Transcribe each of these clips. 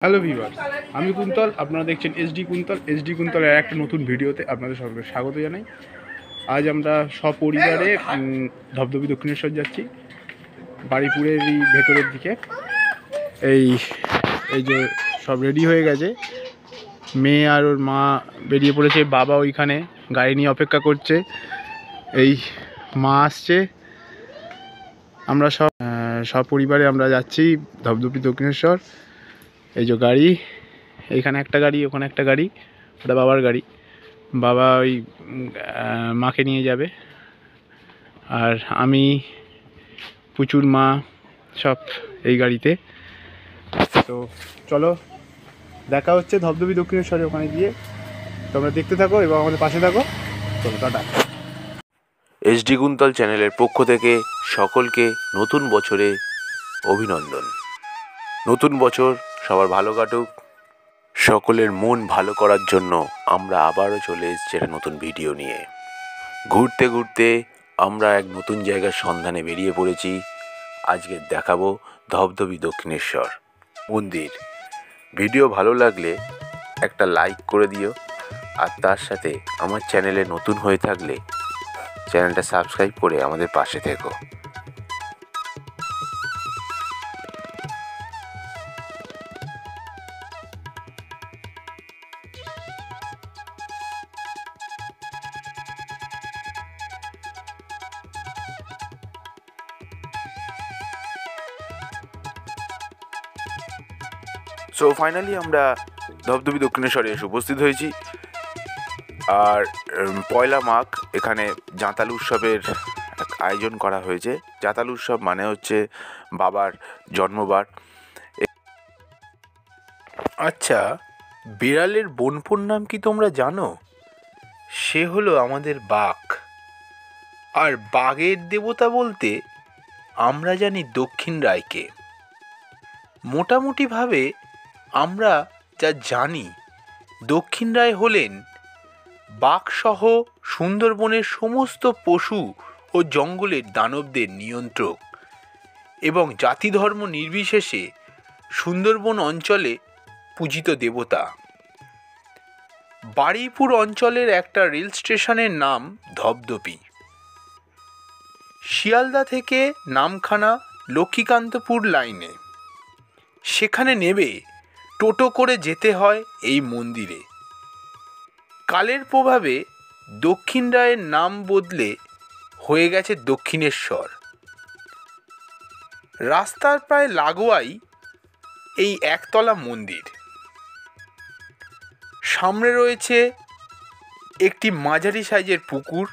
Hello viewers, আমি কুন্তল। আপনারা দেখছেন এসডি কুন্তলের একটা নতুন ভিডিওতে আপনাদের সকলকে স্বাগত জানাই। আজ আমরা সপরিবারে ধবধবি দক্ষিণেশ্বর যাচ্ছি, বাড়িপুরেরই ভেতরের দিকে। এই এই যে সব রেডি হয়ে গেছে, মেয়ে আর ওর মা বেরিয়ে পড়েছে, বাবা ওইখানে গাড়ি নিয়ে অপেক্ষা করছে, এই মা আসছে। আমরা সপরিবারে আমরা যাচ্ছি ধবধবি দক্ষিণেশ্বর। এই যে গাড়ি, এইখানে একটা গাড়ি, ওখানে একটা গাড়ি, ওটা বাবার গাড়ি। বাবা ওই মাকে নিয়ে যাবে, আর আমি, পুচুর মা সব এই গাড়িতে। তো চলো, দেখা হচ্ছে ধবধবি দক্ষিণেশ্বরে ওখানে গিয়ে। তোমরা দেখতে থাকো এবং আমাদের পাশে থাকো। চলো, টাটা। এসডি কুন্তল চ্যানেলের পক্ষ থেকে সকলকে নতুন বছরে অভিনন্দন। নতুন বছর সবার ভালো কাটুক। সকলের মন ভালো করার জন্য আমরা আবারও চলে এসেছি একটা নতুন ভিডিও নিয়ে। ঘুরতে ঘুরতে আমরা এক নতুন জায়গার সন্ধানে বেরিয়ে পড়েছি। আজকে দেখাবো ধবধবি দক্ষিণেশ্বর মন্দির। ভিডিও ভালো লাগলে একটা লাইক করে দিও, আর তার সাথে আমার চ্যানেলে নতুন হয়ে থাকলে চ্যানেলটা সাবস্ক্রাইব করে আমাদের পাশে থেকো। সো ফাইনালি আমরা ধবধবি দক্ষিণেশ্বরে এসে উপস্থিত হয়েছি। আর পয়লা মাঘ এখানে জাঁতাল উৎসবের আয়োজন করা হয়েছে। জাঁতাল উৎসব মানে হচ্ছে বাবার জন্মবার। আচ্ছা, বিড়ালের বোনপোর নাম কি তোমরা জানো? সে হলো আমাদের বাঘ। আর বাঘের দেবতা বলতে আমরা জানি দক্ষিণ রায়কে। মোটামুটিভাবে আমরা যা জানি, দক্ষিণ রায় হলেন বাঘসহ সুন্দরবনের সমস্ত পশু ও জঙ্গলের দানবদের নিয়ন্ত্রক এবং জাতি ধর্ম নির্বিশেষে সুন্দরবন অঞ্চলে পূজিত দেবতা। বারুইপুর অঞ্চলের একটা রেল স্টেশনের নাম ধবধবি। শিয়ালদা থেকে নামখানা লক্ষ্মীকান্তপুর লাইনে। সেখানে নেমে টোটো করে যেতে হয় এই মন্দিরে। কালের প্রভাবে দক্ষিণ রায়ের নাম বদলে হয়ে গেছে দক্ষিণেশ্বর। রাস্তার প্রায় লাগোয়াই এই একতলা মন্দির। সামনে রয়েছে একটি মাঝারি সাইজের পুকুর।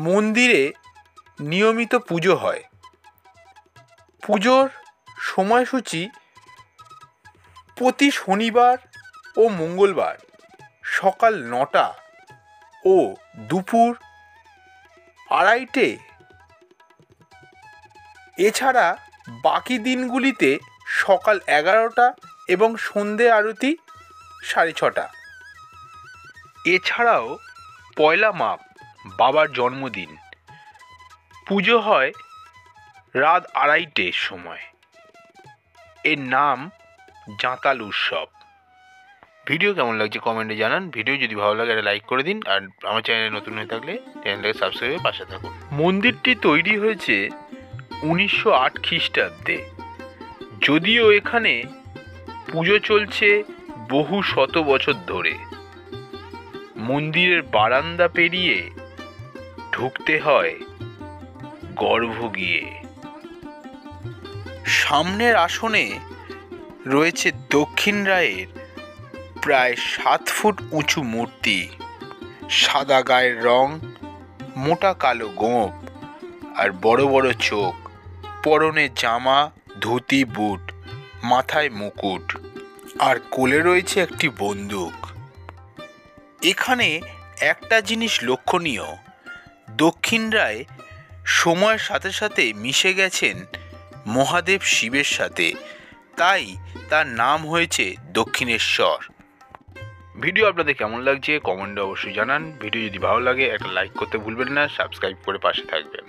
মন্দিরে নিয়মিত পুজো হয়। পুজোর সময়সূচি প্রতি শনিবার ও মঙ্গলবার সকাল 9টা ও দুপুর 2:30। এছাড়া বাকি দিনগুলিতে সকাল 11টা এবং সন্ধে আরতি 6:30। এছাড়াও পয়লা মাঘ বাবার জন্মদিন পুজো হয় রাত 2:30টার সময়। এর নাম জাঁতাল উৎসব। ভিডিও কেমন লাগছে কমেন্টে জানান। ভিডিও যদি ভালো লাগে একটা লাইক করে দিন, আর আমার চ্যানেলে নতুন হয়ে থাকলে চ্যানেলটাকে সাবস্ক্রাইব করে পাশে থাকুন। মন্দিরটি তৈরি হয়েছে 1908 খ্রিস্টাব্দে। যদিও এখানে পুজো চলছে বহু শত বছর ধরে। মন্দিরের বারান্দা পেরিয়ে ঢুকতে হয় গর্ভ গিয়ে। সামনের আসনে রয়েছে দক্ষিণ রায়ের প্রায় 7 ফুট উঁচু মূর্তি। সাদা গায়ের রং, মোটা কালো গোঁফ আর বড় বড় চোখ। পরনে জামা, ধুতি, বুট, মাথায় মুকুট, আর কোলে রয়েছে একটি বন্দুক। এখানে একটা জিনিস লক্ষণীয়, দক্ষিণ রায় সময়ের সাথে সাথে মিশে গেছেন মহাদেব শিবের সাথে, তাই তার নাম হয়েছে দক্ষিণেশ্বর। ভিডিও আপনাদের কেমন লাগছে কমেন্টে অবশ্যই জানান। ভিডিও যদি ভালো লাগে একটা লাইক করতে ভুলবেন না, সাবস্ক্রাইব করে পাশে থাকবেন।